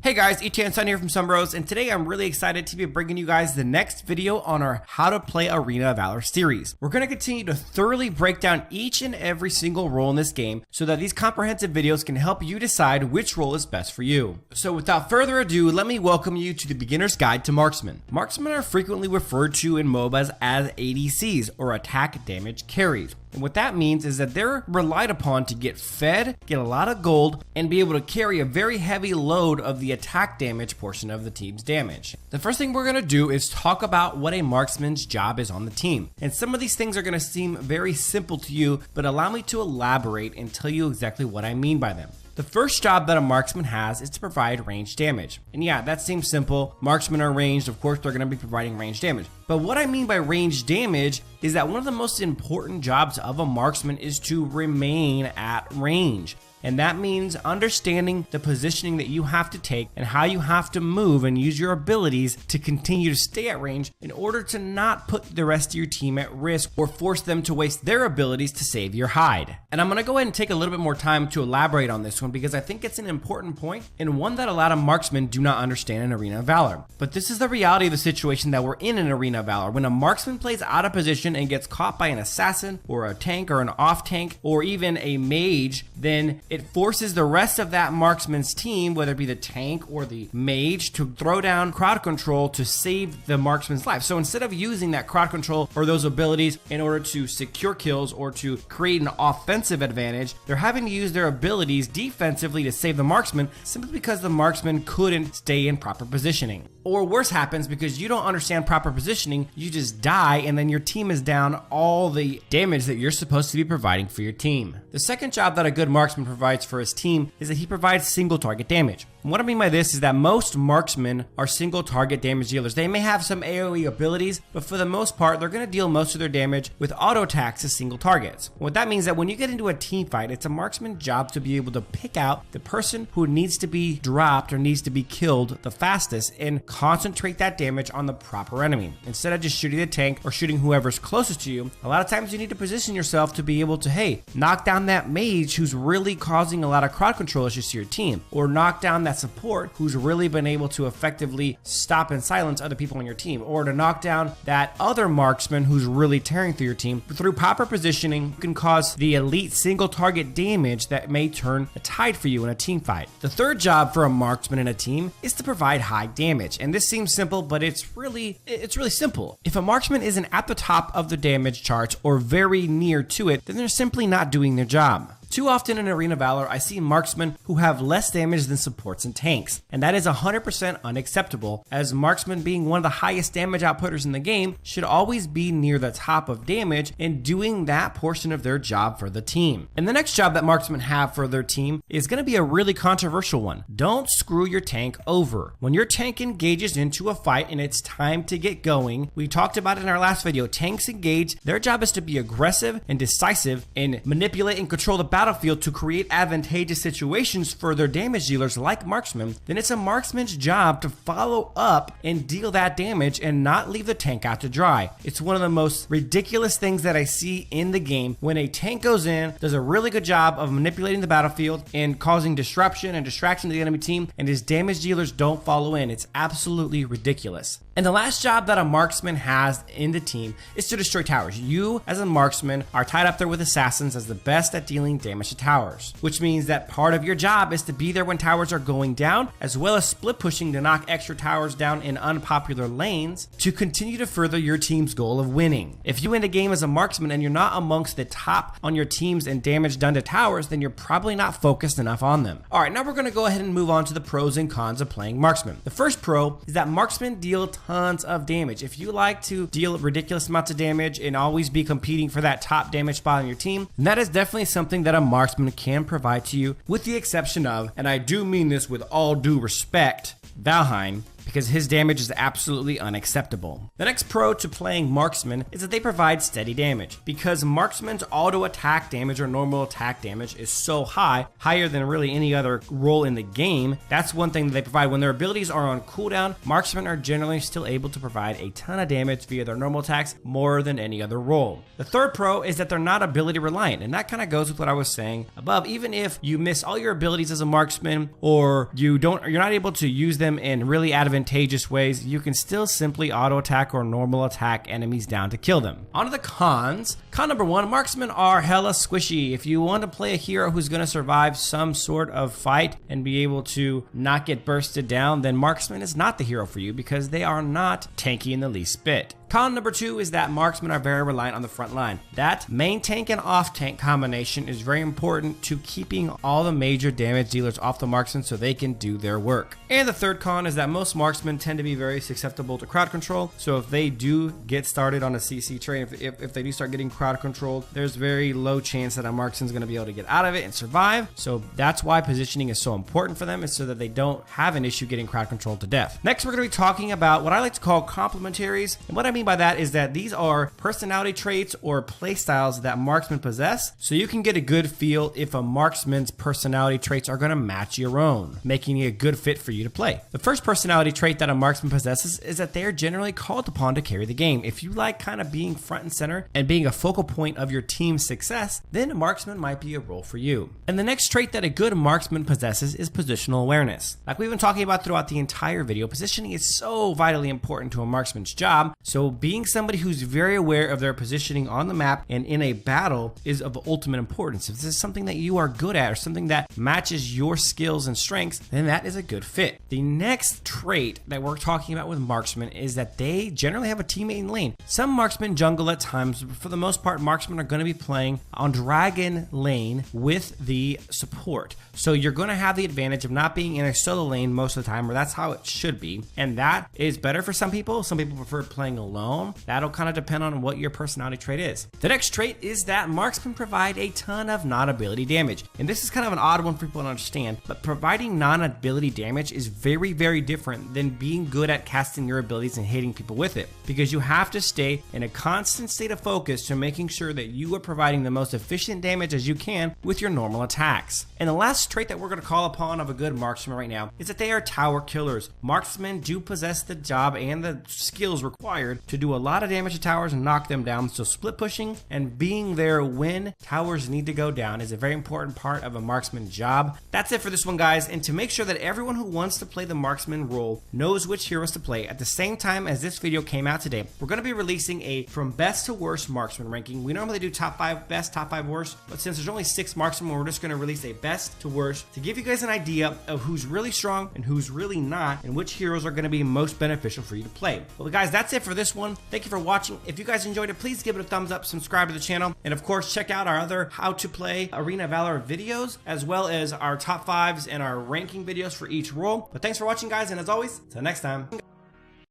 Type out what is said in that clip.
Hey guys, Sun here from Sunbros, and today I'm really excited to be bringing you guys the next video on our How to Play Arena of Valor series. We're going to continue to thoroughly break down each and every single role in this game so that these comprehensive videos can help you decide which role is best for you. So without further ado, let me welcome you to the beginner's guide to Marksmen. Marksmen are frequently referred to in MOBAs as ADCs, or attack damage carries. And what that means is that they're relied upon to get fed, get a lot of gold, and be able to carry a very heavy load of the attack damage portion of the team's damage. The first thing we're going to do is talk about what a marksman's job is on the team. And some of these things are going to seem very simple to you, but allow me to elaborate and tell you exactly what I mean by them. The first job that a marksman has is to provide ranged damage. And yeah, that seems simple. Marksmen are ranged, of course they're going to be providing ranged damage. But what I mean by ranged damage is that one of the most important jobs of a marksman is to remain at range. And that means understanding the positioning that you have to take and how you have to move and use your abilities to continue to stay at range in order to not put the rest of your team at risk or force them to waste their abilities to save your hide. And I'm going to go ahead and take a little bit more time to elaborate on this one because I think it's an important point and one that a lot of marksmen do not understand in Arena of Valor. But this is the reality of the situation that we're in Arena of Valor. When a marksman plays out of position and gets caught by an assassin or a tank or an off tank or even a mage, then it forces the rest of that marksman's team, whether it be the tank or the mage, to throw down crowd control to save the marksman's life. So instead of using that crowd control or those abilities in order to secure kills or to create an offensive advantage, they're having to use their abilities defensively to save the marksman simply because the marksman couldn't stay in proper positioning. Or worse happens because you don't understand proper positioning, you just die and then your team is down all the damage that you're supposed to be providing for your team. The second job that a good marksman provides for his team is that he provides single target damage. And what I mean by this is that most marksmen are single target damage dealers. They may have some AoE abilities, but for the most part, they're going to deal most of their damage with auto attacks as single targets. What that means is that when you get into a team fight, it's a marksman's job to be able to pick out the person who needs to be dropped or needs to be killed the fastest and concentrate that damage on the proper enemy. Instead of just shooting the tank or shooting whoever's closest to you, a lot of times you need to position yourself to be able to, hey, knock down that mage who's really causing a lot of crowd control issues to your team, or knock down that support who's really been able to effectively stop and silence other people on your team, or to knock down that other marksman who's really tearing through your team. Through proper positioning, you can cause the elite single target damage that may turn a tide for you in a team fight. The third job for a marksman in a team is to provide high damage. And this seems simple, but it's really simple. If a marksman isn't at the top of the damage charts or very near to it, then they're simply not doing their job. Too often in Arena of Valor, I see marksmen who have less damage than supports and tanks, and that is 100% unacceptable, as marksmen being one of the highest damage outputters in the game should always be near the top of damage and doing that portion of their job for the team. And the next job that marksmen have for their team is going to be a really controversial one. Don't screw your tank over. When your tank engages into a fight and it's time to get going, we talked about it in our last video, tanks engage, their job is to be aggressive and decisive and manipulate and control the battlefield to create advantageous situations for their damage dealers like marksmen. Then it's a marksman's job to follow up and deal that damage and not leave the tank out to dry. It's one of the most ridiculous things that I see in the game when a tank goes in, does a really good job of manipulating the battlefield and causing disruption and distraction to the enemy team, and his damage dealers don't follow in. It's absolutely ridiculous. And the last job that a marksman has in the team is to destroy towers. You, as a marksman, are tied up there with assassins as the best at dealing damage to towers, which means that part of your job is to be there when towers are going down, as well as split pushing to knock extra towers down in unpopular lanes to continue to further your team's goal of winning. If you end a game as a marksman and you're not amongst the top on your teams in damage done to towers, then you're probably not focused enough on them. All right, now we're going to go ahead and move on to the pros and cons of playing marksman. The first pro is that marksmen deal tons of damage. If you like to deal ridiculous amounts of damage and always be competing for that top damage spot on your team, then that is definitely something that a marksman can provide to you, with the exception of, and I do mean this with all due respect, Valheim, because his damage is absolutely unacceptable. The next pro to playing Marksman is that they provide steady damage. Because Marksman's auto attack damage or normal attack damage is so high, higher than really any other role in the game, that's one thing that they provide. When their abilities are on cooldown, Marksmen are generally still able to provide a ton of damage via their normal attacks more than any other role. The third pro is that they're not ability reliant, and that kind of goes with what I was saying above. Even if you miss all your abilities as a marksman, or you're not able to use them in really advantageous ways, you can still simply auto attack or normal attack enemies down to kill them. On to the cons. Con number one, marksmen are hella squishy. If you want to play a hero who's going to survive some sort of fight and be able to not get bursted down, then marksman is not the hero for you because they are not tanky in the least bit. Con number two is that marksmen are very reliant on the front line. That main tank and off tank combination is very important to keeping all the major damage dealers off the marksman so they can do their work. And the third con is that most marksmen tend to be very susceptible to crowd control. So if they do get started on a CC train, if they do start getting crowd controlled, there's very low chance that a marksman is going to be able to get out of it and survive. So that's why positioning is so important for them, is so that they don't have an issue getting crowd controlled to death. Next, we're going to be talking about what I like to call complementaries. And what I mean by that is that these are personality traits or play styles that marksmen possess, so you can get a good feel if a marksman's personality traits are going to match your own, making it a good fit for you to play. The first personality trait that a marksman possesses is that they are generally called upon to carry the game. If you like kind of being front and center and being a focal point of your team's success, then a marksman might be a role for you. And the next trait that a good marksman possesses is positional awareness. Like we've been talking about throughout the entire video, positioning is so vitally important to a marksman's job, so being somebody who's very aware of their positioning on the map and in a battle is of ultimate importance. If this is something that you are good at or something that matches your skills and strengths, then that is a good fit. The next trait that we're talking about with marksmen is that they generally have a teammate in lane. Some marksmen jungle at times, but for the most part, marksmen are going to be playing on dragon lane with the support. So you're going to have the advantage of not being in a solo lane most of the time, or that's how it should be. And that is better for some people. Some people prefer playing alone. That'll kind of depend on what your personality trait is. The next trait is that marksmen provide a ton of non-ability damage. And this is kind of an odd one for people to understand, but providing non-ability damage is very, very different than being good at casting your abilities and hitting people with it, because you have to stay in a constant state of focus to making sure that you are providing the most efficient damage as you can with your normal attacks. And the last trait that we're going to call upon of a good marksman right now is that they are tower killers. Marksmen do possess the job and the skills required to do a lot of damage to towers and knock them down, so split pushing and being there when towers need to go down is a very important part of a marksman job. That's it for this one, guys, and to make sure that everyone who wants to play the marksman role knows which heroes to play, at the same time as this video came out today, we're going to be releasing a from best to worst marksman ranking. We normally do top 5 best, top 5 worst, but since there's only 6 marksmen, we're just going to release a best to worst to give you guys an idea of who's really strong and who's really not, and which heroes are going to be most beneficial for you to play. Well, guys, that's it for this one. Thank you for watching. If you guys enjoyed it, please give it a thumbs up, subscribe to the channel, and of course, check out our other how to play Arena of Valor videos, as well as our top 5s and our ranking videos for each role. But thanks for watching, guys, and as always, till next time.